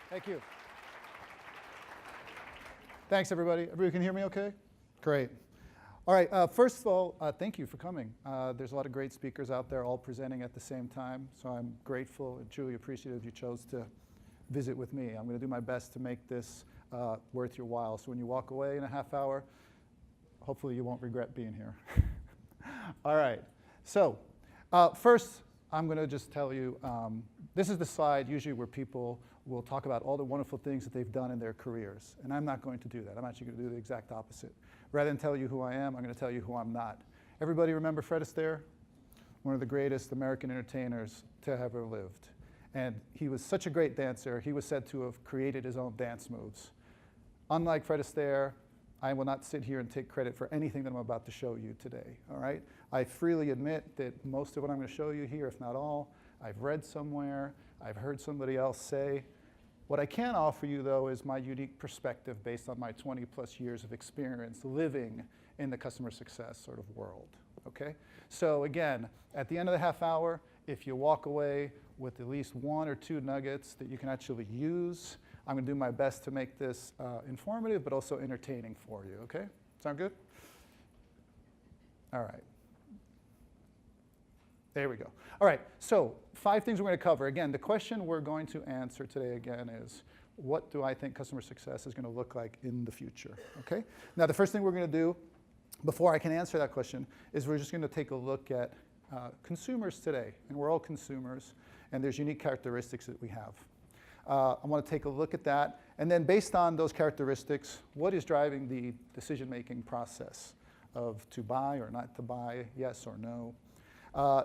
Thank you. Thanks, everybody. Everybody can hear me okay? Great. All right, first of all, thank you for coming. There's a lot of great speakers out there all presenting at the same time, so I'm grateful and truly appreciative you chose to visit with me. I'm going to do my best to make this worth your while. So when you walk away in a half hour, hopefully you won't regret being here. All right, so first I'm going to just tell you, this is the slide usually where people will talk about all the wonderful things that they've done in their careers. And I'm not going to do that. I'm actually going to do the exact opposite. Rather than tell you who I am, I'm going to tell you who I'm not. Everybody remember Fred Astaire? One of the greatest American entertainers to have ever lived. And he was such a great dancer, he was said to have created his own dance moves. Unlike Fred Astaire, I will not sit here and take credit for anything that I'm about to show you today, all right? I freely admit that most of what I'm going to show you here, if not all, I've read somewhere, I've heard somebody else say. What I can offer you, though, is my unique perspective based on my 20-plus years of experience living in the customer success sort of world, okay? So again, at the end of the half hour, if you walk away with at least one or two nuggets that you can actually use, I'm going to do my best to make this informative but also entertaining for you, okay? Sound good? All right. There we go. All right, so 5 things we're going to cover. Again, the question we're going to answer today again is, what do I think customer success is going to look like in the future, okay? Now, the first thing we're going to do, before I can answer that question, is we're just going to take a look at consumers today. And we're all consumers, and there's unique characteristics that we have. I want to take a look at that, and then based on those characteristics, what is driving the decision-making process of to buy or not to buy, yes or no.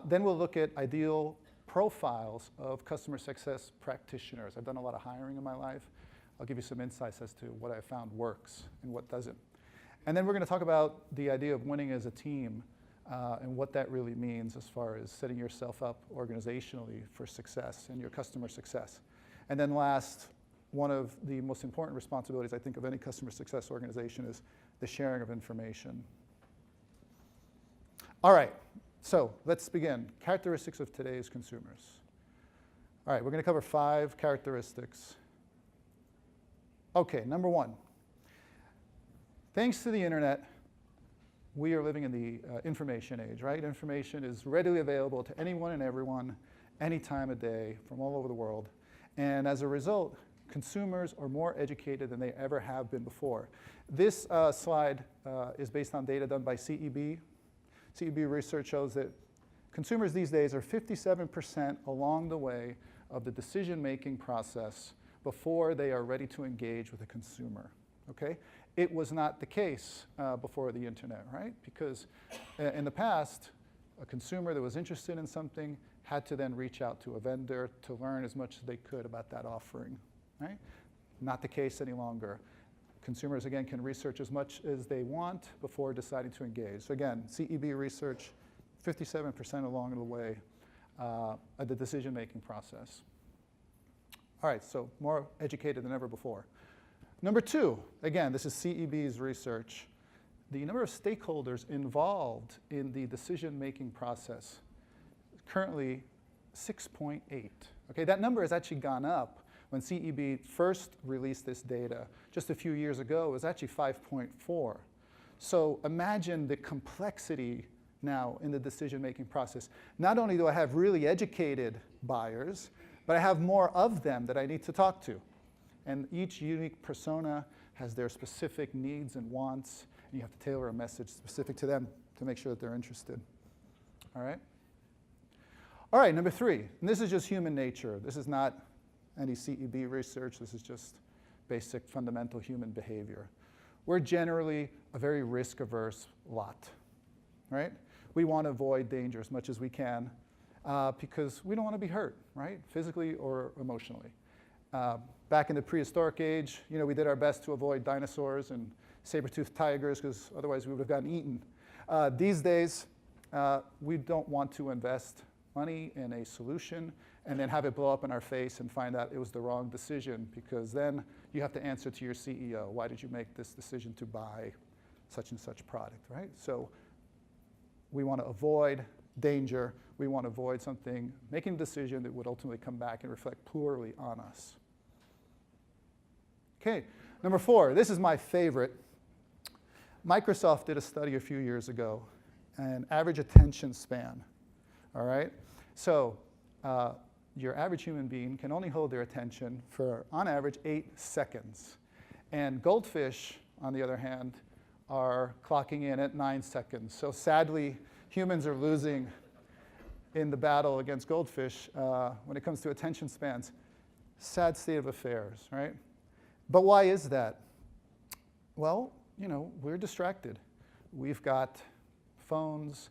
Then we'll look at ideal profiles of customer success practitioners. I've done a lot of hiring in my life. I'll give you some insights as to what I found works and what doesn't. And then we're going to talk about the idea of winning as a team and what that really means as far as setting yourself up organizationally for success and your customer success. And then last, one of the most important responsibilities, I think, of any customer success organization is the sharing of information. All right. So let's begin. Characteristics of today's consumers. All right, we're going to cover 5 characteristics. Okay, number 1. Thanks to the internet, we are living in the information age, right? Information is readily available to anyone and everyone, any time of day, from all over the world. And as a result, consumers are more educated than they ever have been before. This slide is based on data done by CEB. CEB research shows that consumers these days are 57% along the way of the decision-making process before they are ready to engage with a consumer, okay? It was not the case before the internet, right? Because in the past, a consumer that was interested in something had to then reach out to a vendor to learn as much as they could about that offering, right? Not the case any longer. Consumers, again, can research as much as they want before deciding to engage. So again, CEB research, 57% along the way of the decision-making process. All right, so more educated than ever before. Number 2, again, this is CEB's research. The number of stakeholders involved in the decision-making process is currently 6.8. Okay, that number has actually gone up. When CEB first released this data just a few years ago, it was actually 5.4. So imagine the complexity now in the decision-making process. Not only do I have really educated buyers, but I have more of them that I need to talk to. And each unique persona has their specific needs and wants, and you have to tailor a message specific to them to make sure that they're interested. All right? All right, number 3, and this is just human nature. This is not any CEB research. This is just basic fundamental human behavior. We're generally a very risk-averse lot, right? We want to avoid danger as much as we can because we don't want to be hurt, right? Physically or emotionally. Back in the prehistoric age, you know, we did our best to avoid dinosaurs and saber-toothed tigers because otherwise we would have gotten eaten. These days, we don't want to invest money in a solution and then have it blow up in our face and find out it was the wrong decision, because then you have to answer to your CEO. Why did you make this decision to buy such and such product, right? So we want to avoid danger. We want to avoid something, making a decision that would ultimately come back and reflect poorly on us. Okay, number 4, this is my favorite. Microsoft did a study a few years ago, an average attention span, all right? So your average human being can only hold their attention for, on average, 8 seconds. And goldfish, on the other hand, are clocking in at 9 seconds. So sadly, humans are losing in the battle against goldfish when it comes to attention spans. Sad state of affairs, right? But why is that? Well, you know, we're distracted. We've got phones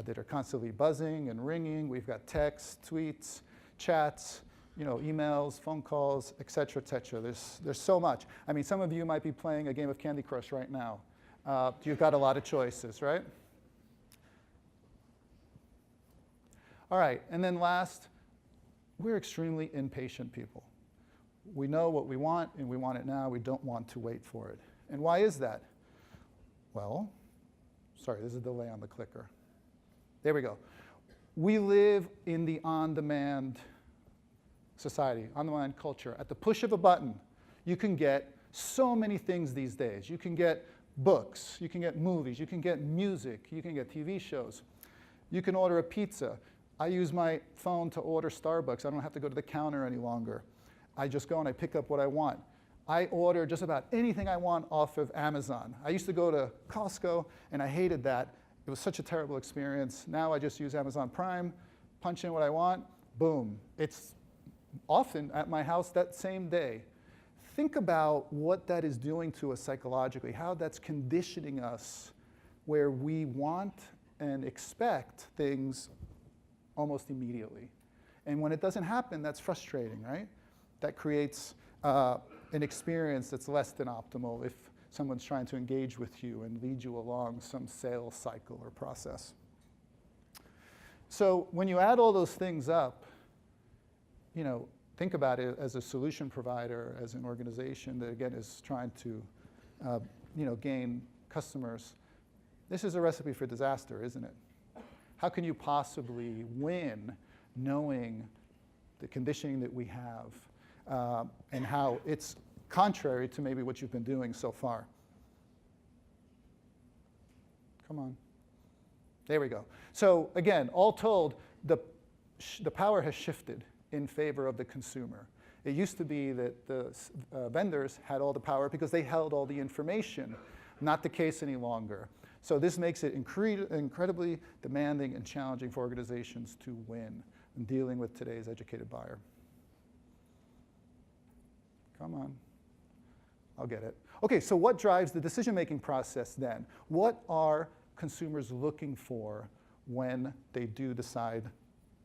that are constantly buzzing and ringing. We've got texts, tweets, chats, you know, emails, phone calls, et cetera, et cetera. There's so much. I mean, some of you might be playing a game of Candy Crush right now. You've got a lot of choices, right? All right, and then last, we're extremely impatient people. We know what we want, and we want it now. We don't want to wait for it. And why is that? Well, sorry, there's a delay on the clicker. There we go. We live in the on-demand society, on-demand culture. At the push of a button, you can get so many things these days. You can get books, you can get movies, you can get music, you can get TV shows. You can order a pizza. I use my phone to order Starbucks. I don't have to go to the counter any longer. I just go and I pick up what I want. I order just about anything I want off of Amazon. I used to go to Costco, and I hated that. It was such a terrible experience. Now I just use Amazon Prime, punch in what I want, boom. It's often at my house that same day. Think about what that is doing to us psychologically, how that's conditioning us where we want and expect things almost immediately. And when it doesn't happen, that's frustrating, right? That creates an experience that's less than optimal if someone's trying to engage with you and lead you along some sales cycle or process. So when you add all those things up, you know, think about it as a solution provider, as an organization that, again, is trying to you know, gain customers. This is a recipe for disaster, isn't it? How can you possibly win knowing the conditioning that we have and how it's contrary to maybe what you've been doing so far? Come on. There we go. So again, all told, the power has shifted in favor of the consumer. It used to be that the vendors had all the power because they held all the information. Not the case any longer. So this makes it incredibly demanding and challenging for organizations to win in dealing with today's educated buyer. Come on. I'll get it. Okay, so what drives the decision-making process then? What are consumers looking for when they do decide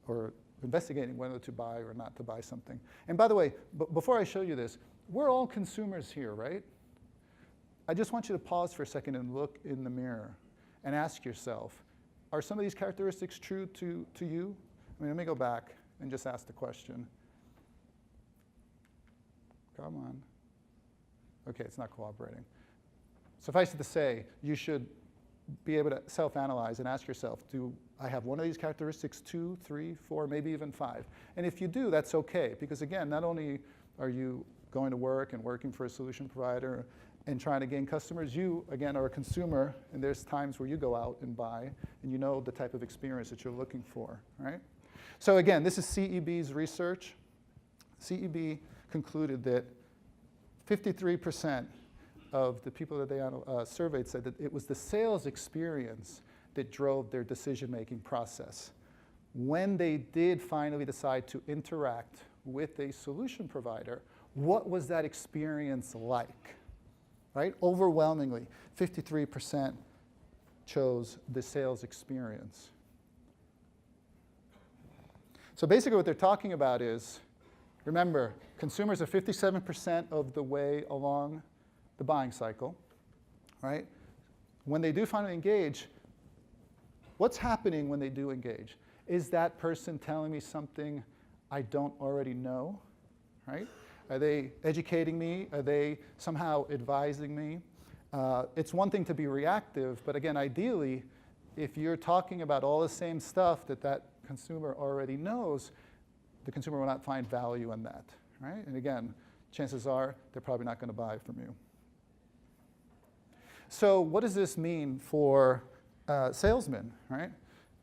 or investigating whether to buy or not to buy something? And by the way, before I show you this, we're all consumers here, right? I just want you to pause for a second and look in the mirror and ask yourself, are some of these characteristics true to you? I mean, let me go back and just ask the question. Come on. Okay, it's not cooperating. Suffice it to say, you should be able to self-analyze and ask yourself, do I have one of these characteristics, 2, 3, 4, maybe even 5? And if you do, that's okay, because again, not only are you going to work and working for a solution provider and trying to gain customers, you, again, are a consumer, and there's times where you go out and buy, and you know the type of experience that you're looking for, right? So again, this is CEB's research. CEB concluded that 53% of the people that they surveyed said that it was the sales experience that drove their decision-making process. When they did finally decide to interact with a solution provider, what was that experience like? Right? Overwhelmingly, 53% chose the sales experience. So basically what they're talking about is, remember, consumers are 57% of the way along the buying cycle, right? When they do finally engage, what's happening when they do engage? Is that person telling me something I don't already know, right? Are they educating me? Are they somehow advising me? It's one thing to be reactive, but again, ideally, if you're talking about all the same stuff that consumer already knows, the consumer will not find value in that, right? And again, chances are they're probably not going to buy from you. So what does this mean for salesmen, right?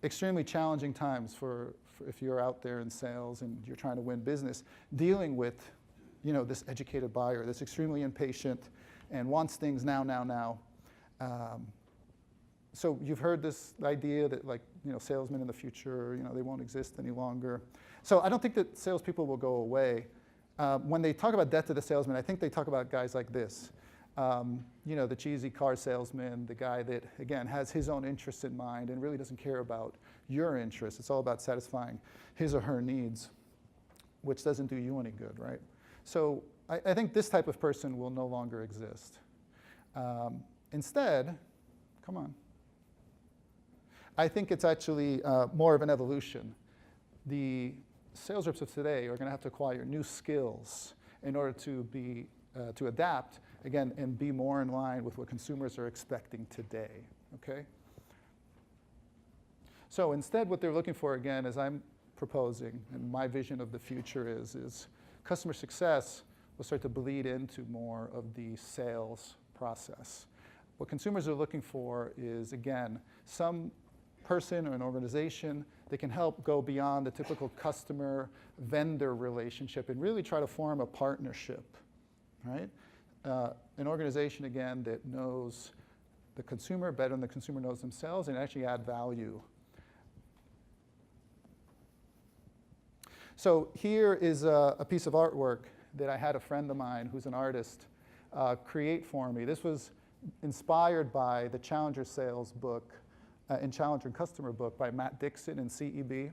Extremely challenging times for if you're out there in sales and you're trying to win business, dealing with this educated buyer that's extremely impatient and wants things now. So you've heard this idea that salesmen in the future, they won't exist any longer. So I don't think that salespeople will go away. When they talk about death to the salesman, I think they talk about guys like this. The cheesy car salesman, the guy that, again, has his own interests in mind and really doesn't care about your interests. It's all about satisfying his or her needs, which doesn't do you any good, right? So I think this type of person will no longer exist. Instead, come on. I think it's actually more of an evolution. The sales reps of today are going to have to acquire new skills in order to adapt, again, and be more in line with what consumers are expecting today, okay? So instead, what they're looking for, again, as I'm proposing, and my vision of the future is customer success will start to bleed into more of the sales process. What consumers are looking for is, again, some person or an organization that can help go beyond the typical customer-vendor relationship and really try to form a partnership, right? An organization, again, that knows the consumer better than the consumer knows themselves and actually add value. So here is a piece of artwork that I had a friend of mine who's an artist create for me. This was inspired by the Challenger Sales book and Challenger Customer book by Matt Dixon and CEB.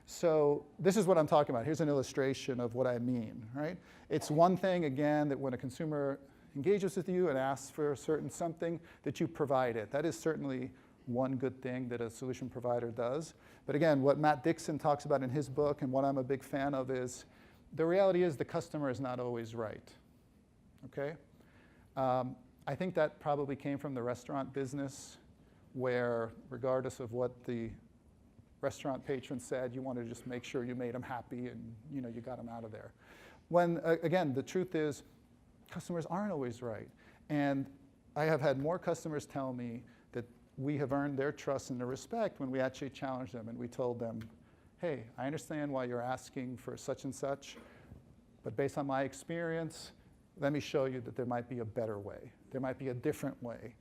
So this is what I'm talking about. Here's an illustration of what I mean, right? It's one thing, again, that when a consumer engages with you and asks for a certain something, that you provide it. That is certainly one good thing that a solution provider does. But again, what Matt Dixon talks about in his book and what I'm a big fan of is the reality is the customer is not always right, okay? I think that probably came from the restaurant business where regardless of what the restaurant patron said, you wanted to just make sure you made them happy and you got them out of there. When, again, the truth is customers aren't always right. And I have had more customers tell me that we have earned their trust and their respect when we actually challenged them and we told them, hey, I understand why you're asking for such and such, but based on my experience, let me show you that there might be a better way. There might be a different way.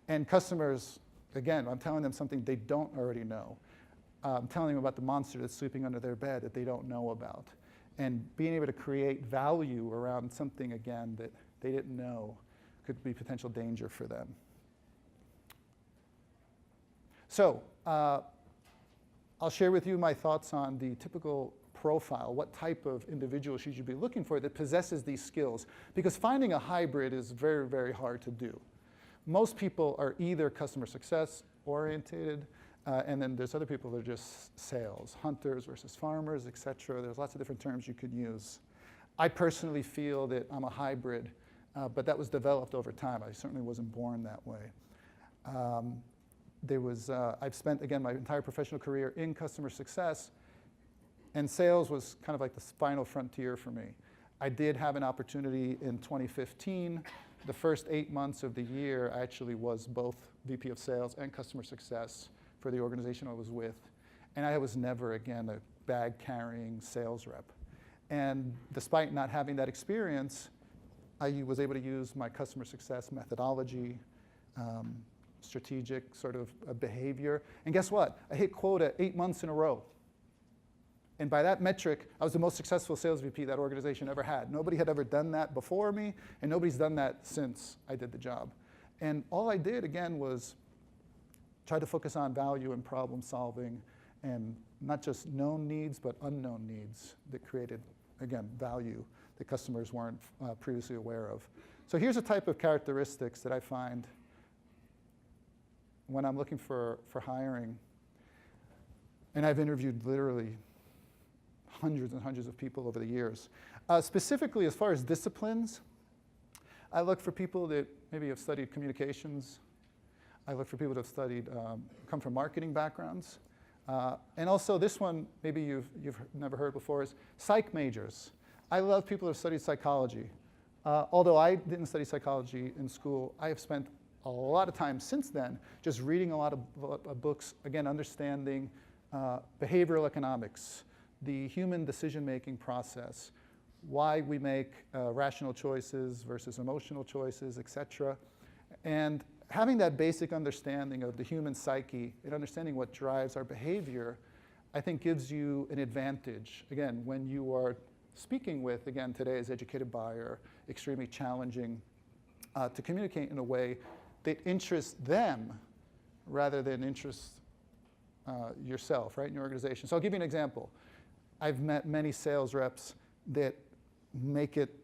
And customers, again, I'm telling them something they don't already know. I'm telling them about the monster that's sleeping under their bed that they don't know about. And being able to create value around something, again, that they didn't know could be potential danger for them. So I'll share with you my thoughts on the typical profile. What type of individual should you be looking for that possesses these skills? Because finding a hybrid is very, very hard to do. Most people are either customer success oriented, and then there's other people that are just sales, hunters versus farmers, et cetera. There's lots of different terms you could use. I personally feel that I'm a hybrid, but that was developed over time. I certainly wasn't born that way. I've spent, again, my entire professional career in customer success, and sales was kind of like the final frontier for me. I did have an opportunity in 2015. The first 8 months of the year, I actually was both VP of sales and customer success for the organization I was with. And I was never, again, a bag-carrying sales rep. And despite not having that experience, I was able to use my customer success methodology, strategic sort of behavior. And guess what? I hit quota 8 months in a row. And by that metric, I was the most successful sales VP that organization ever had. Nobody had ever done that before me, and nobody's done that since I did the job. And all I did, again, was try to focus on value and problem solving, and not just known needs, but unknown needs that created, again, value that customers weren't previously aware of. So here's a type of characteristics that I find when I'm looking for hiring. And I've interviewed literally hundreds and hundreds of people over the years. Specifically, as far as disciplines, I look for people that maybe have studied communications. I look for people that have studied, come from marketing backgrounds. And also this one, maybe you've never heard before, is Psych Majors. I love people who have studied psychology. Although I didn't study psychology in school, I have spent a lot of time since then just reading a lot of books, again, understanding behavioral economics, the human decision-making process, why we make rational choices versus emotional choices, etc. And having that basic understanding of the human psyche and understanding what drives our behavior, I think gives you an advantage, again, when you are speaking with, again, today's educated buyer, extremely challenging to communicate in a way that interests them rather than interests yourself, right, in your organization. So I'll give you an example. I've met many sales reps that make it,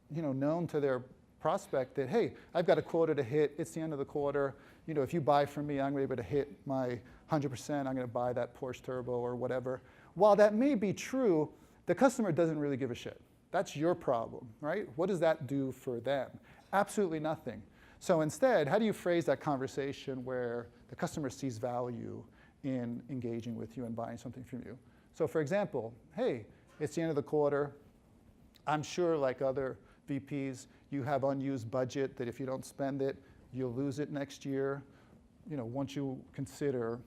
known to their prospect that, hey, I've got a quota to hit. It's the end of the quarter. If you buy from me, I'm going to be able to hit my 100%. I'm going to buy that Porsche Turbo or whatever. While that may be true, the customer doesn't really give a shit. That's your problem, right? What does that do for them? Absolutely nothing. So instead, how do you phrase that conversation where the customer sees value in engaging with you and buying something from you? So for example, hey, it's the end of the quarter. I'm sure, like other VPs, you have unused budget that if you don't spend it, you'll lose it next year. Once you consider,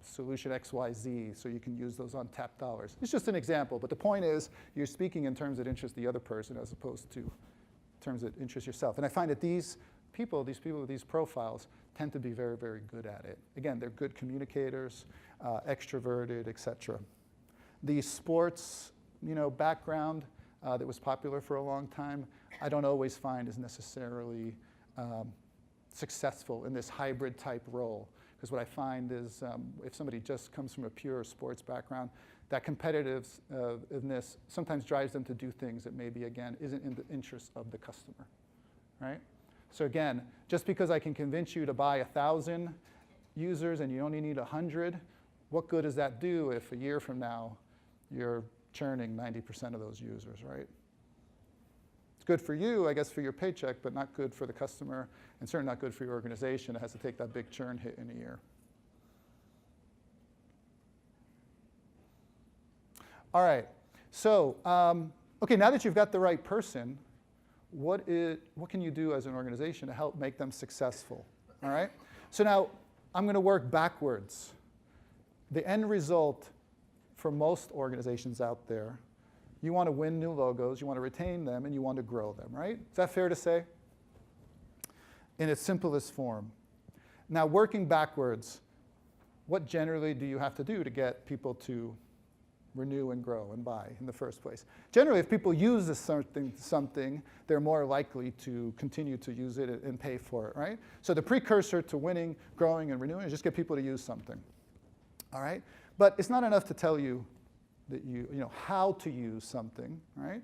solution XYZ, so you can use those untapped dollars. It's just an example, but the point is you're speaking in terms that interest the other person as opposed to terms that interest yourself. And I find that these people with these profiles tend to be very, very good at it. Again, they're good communicators, extroverted, etc. The sports, background that was popular for a long time, I don't always find is necessarily successful in this hybrid type role. Because what I find is if somebody just comes from a pure sports background, that competitiveness sometimes drives them to do things that maybe, again, isn't in the interest of the customer, right? So again, just because I can convince you to buy 1,000 users and you only need 100, what good does that do if a year from now you're churning 90% of those users, right? It's good for you, I guess, for your paycheck, but not good for the customer, and certainly not good for your organization that has to take that big churn hit in a year. All right, so, okay, now that you've got the right person, what can you do as an organization to help make them successful, all right? So now, I'm going to work backwards. The end result for most organizations out there, you want to win new logos, you want to retain them, and you want to grow them, right? Is that fair to say? In its simplest form. Now, working backwards, what generally do you have to do to get people to renew and grow and buy in the first place? Generally, if people use something, they're more likely to continue to use it and pay for it, right? So the precursor to winning, growing, and renewing is just get people to use something, all right? But it's not enough to tell you that how to use something, right?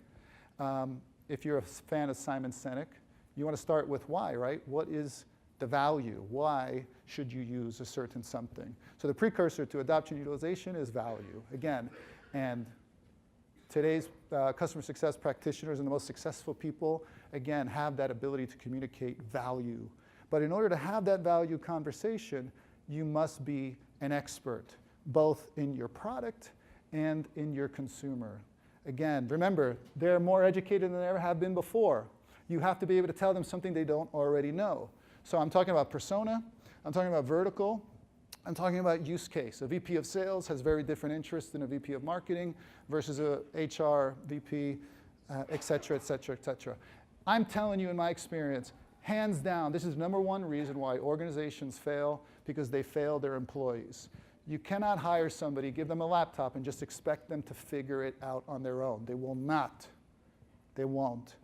If you're a fan of Simon Sinek, you want to start with why, right? What is the value? Why should you use a certain something? So the precursor to adoption utilization is value, again. And today's customer success practitioners and the most successful people, again, have that ability to communicate value. But in order to have that value conversation, you must be an expert, both in your product and in your consumer. Again, remember, they're more educated than they ever have been before. You have to be able to tell them something they don't already know. So I'm talking about persona, I'm talking about vertical, I'm talking about use case. A VP of sales has very different interests than a VP of marketing versus a HR VP, et cetera, et cetera, et cetera. I'm telling you in my experience, hands down, this is number one reason why organizations fail, because they fail their employees. You cannot hire somebody, give them a laptop, and just expect them to figure it out on their own. They will not. They won't.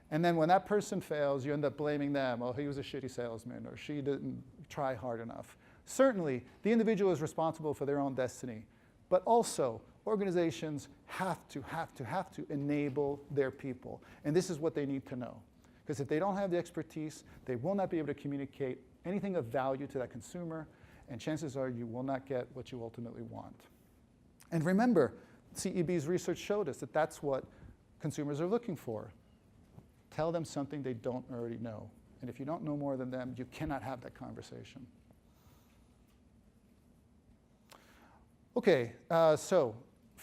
And then when that person fails, you end up blaming them. Oh, he was a shitty salesman, or she didn't try hard enough. Certainly, the individual is responsible for their own destiny. But also, organizations have to enable their people. And this is what they need to know. Because if they don't have the expertise, they will not be able to communicate anything of value to that consumer, and chances are you will not get what you ultimately want. And remember, CEB's research showed us that that's what consumers are looking for. Tell them something they don't already know. And if you don't know more than them, you cannot have that conversation. Okay, so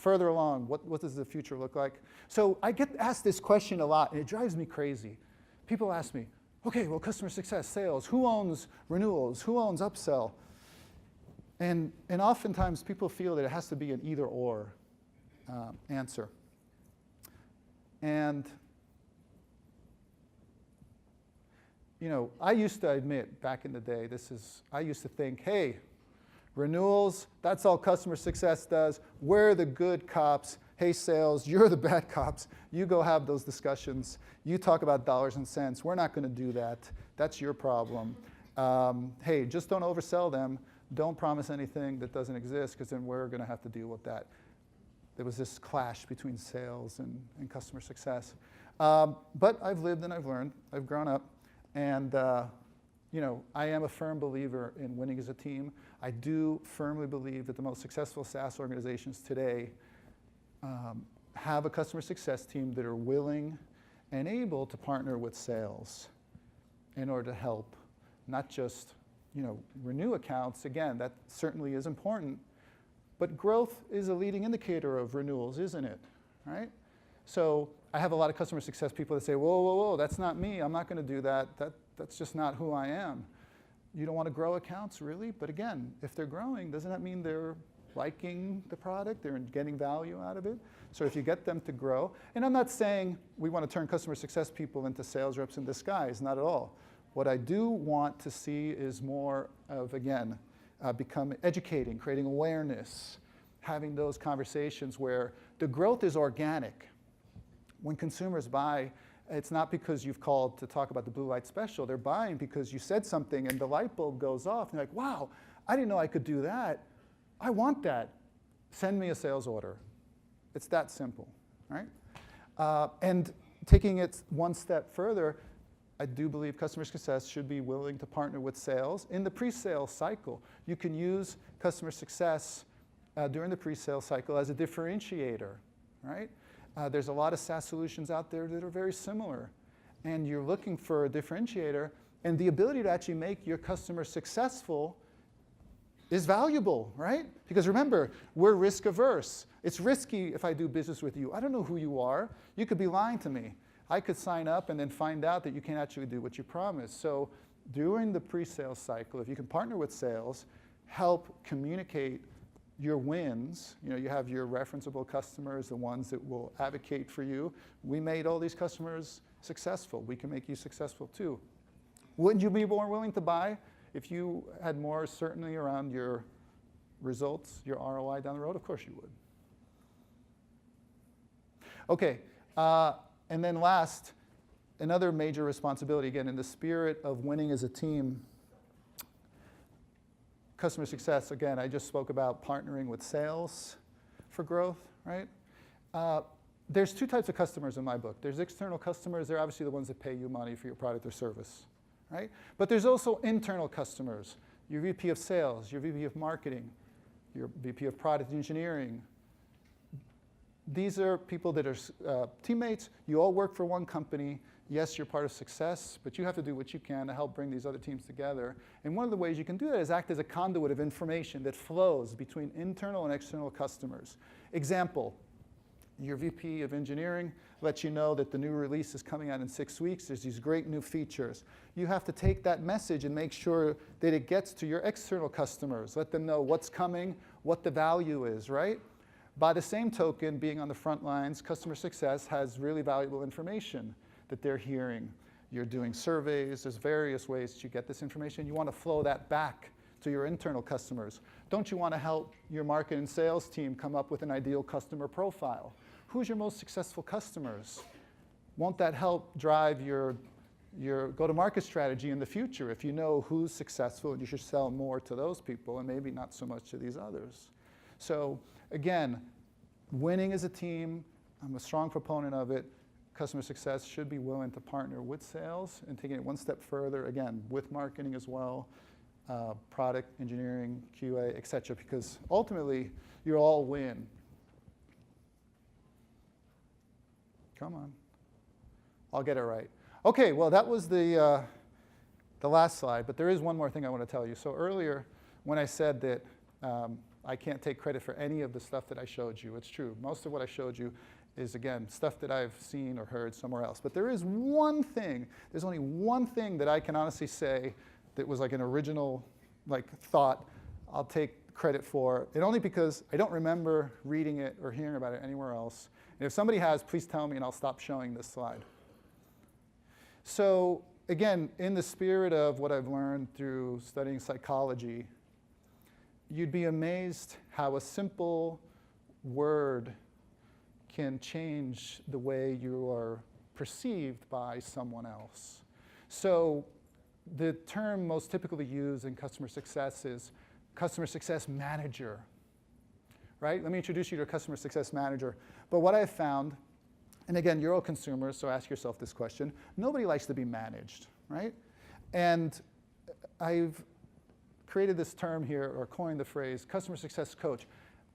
further along, what does the future look like? So I get asked this question a lot, and it drives me crazy. People ask me, okay, well, customer success, sales, who owns renewals? Who owns upsell? And oftentimes people feel that it has to be an either-or answer. And you know, I used to admit back in the day, I used to think, hey, renewals, that's all customer success does. We're the good cops. Hey, sales, you're the bad cops. You go have those discussions. You talk about dollars and cents. We're not going to do that. That's your problem. Hey, just don't oversell them. Don't promise anything that doesn't exist, because then we're going to have to deal with that. There was this clash between sales and customer success. But I've lived and I've learned. I've grown up. And you know, I am a firm believer in winning as a team. I do firmly believe that the most successful SaaS organizations today have a customer success team that are willing and able to partner with sales in order to help, not just, you know, renew accounts. Again, that certainly is important, but growth is a leading indicator of renewals, isn't it? Right? So I have a lot of customer success people that say, whoa, whoa, whoa, that's not me. I'm not going to do that. That's just not who I am. You don't want to grow accounts, really? But again, if they're growing, doesn't that mean they're liking the product? They're getting value out of it? So if you get them to grow, and I'm not saying we want to turn customer success people into sales reps in disguise, not at all. What I do want to see is more of, again, educating, creating awareness, having those conversations where the growth is organic. When consumers buy, it's not because you've called to talk about the blue light special. They're buying because you said something and the light bulb goes off. And they're like, wow, I didn't know I could do that. I want that. Send me a sales order. It's that simple, right? And taking it one step further, I do believe customer success should be willing to partner with sales. In the pre-sale cycle, you can use customer success during the pre-sale cycle as a differentiator, right? There's a lot of SaaS solutions out there that are very similar. And you're looking for a differentiator. And the ability to actually make your customer successful is valuable, right? Because remember, we're risk averse. It's risky if I do business with you. I don't know who you are. You could be lying to me. I could sign up and then find out that you can't actually do what you promised. So during the pre-sale cycle, if you can partner with sales, help communicate your wins. You know, you have your referenceable customers, the ones that will advocate for you. We made all these customers successful. We can make you successful too. Wouldn't you be more willing to buy if you had more certainty around your results, your ROI down the road? Of course you would. Okay, and then last, another major responsibility, again, in the spirit of winning as a team, customer success, again, I just spoke about partnering with sales for growth, right? There's two types of customers in my book. There's external customers. They're obviously the ones that pay you money for your product or service, right? But there's also internal customers. Your VP of sales, your VP of marketing, your VP of product engineering. These are people that are teammates. You all work for one company. Yes, you're part of success, but you have to do what you can to help bring these other teams together. And one of the ways you can do that is act as a conduit of information that flows between internal and external customers. Example, your VP of engineering lets you know that the new release is coming out in 6 weeks. There's these great new features. You have to take that message and make sure that it gets to your external customers. Let them know what's coming, what the value is, right? By the same token, being on the front lines, customer success has really valuable information that they're hearing. You're doing surveys. There's various ways that you get this information. You want to flow that back to your internal customers. Don't you want to help your market and sales team come up with an ideal customer profile? Who's your most successful customers? Won't that help drive your go-to-market strategy in the future if you know who's successful and you should sell more to those people and maybe not so much to these others? So again, winning as a team, I'm a strong proponent of it. Customer success should be willing to partner with sales and taking it one step further, again, with marketing as well, product, engineering, QA, et cetera, because ultimately, you all win. Come on. I'll get it right. Okay, well, that was the last slide, but there is one more thing I want to tell you. So earlier, when I said that I can't take credit for any of the stuff that I showed you. It's true. Most of what I showed you is, again, stuff that I've seen or heard somewhere else. But there is one thing, there's only one thing that I can honestly say that was like an original thought I'll take credit for, and only because I don't remember reading it or hearing about it anywhere else. And if somebody has, please tell me and I'll stop showing this slide. So again, in the spirit of what I've learned through studying psychology, you'd be amazed how a simple word can change the way you are perceived by someone else. So the term most typically used in customer success is customer success manager, right? Let me introduce you to a customer success manager. But what I've found, and again, you're all consumers, so ask yourself this question. Nobody likes to be managed, right? And I've created this term here, or coined the phrase, customer success coach.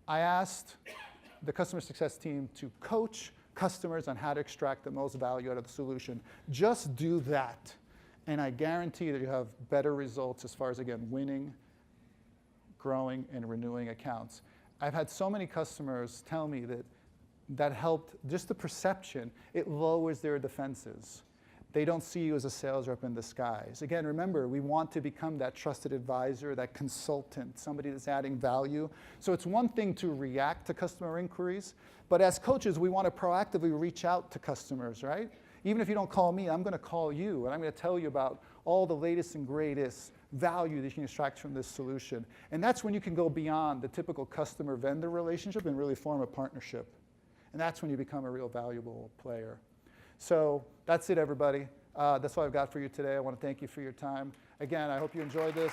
I asked the customer success team to coach customers on how to extract the most value out of the solution. Just do that, and I guarantee that you have better results as far as, again, winning, growing, and renewing accounts. I've had so many customers tell me that helped, just the perception, it lowers their defenses. They don't see you as a sales rep in disguise. Again, remember, we want to become that trusted advisor, that consultant, somebody that's adding value. So it's one thing to react to customer inquiries, but as coaches, we want to proactively reach out to customers, right? Even if you don't call me, I'm going to call you, and I'm going to tell you about all the latest and greatest value that you can extract from this solution. And that's when you can go beyond the typical customer-vendor relationship and really form a partnership. And that's when you become a real valuable player. So that's it, everybody. That's all I've got for you today. I want to thank you for your time. Again, I hope you enjoyed this.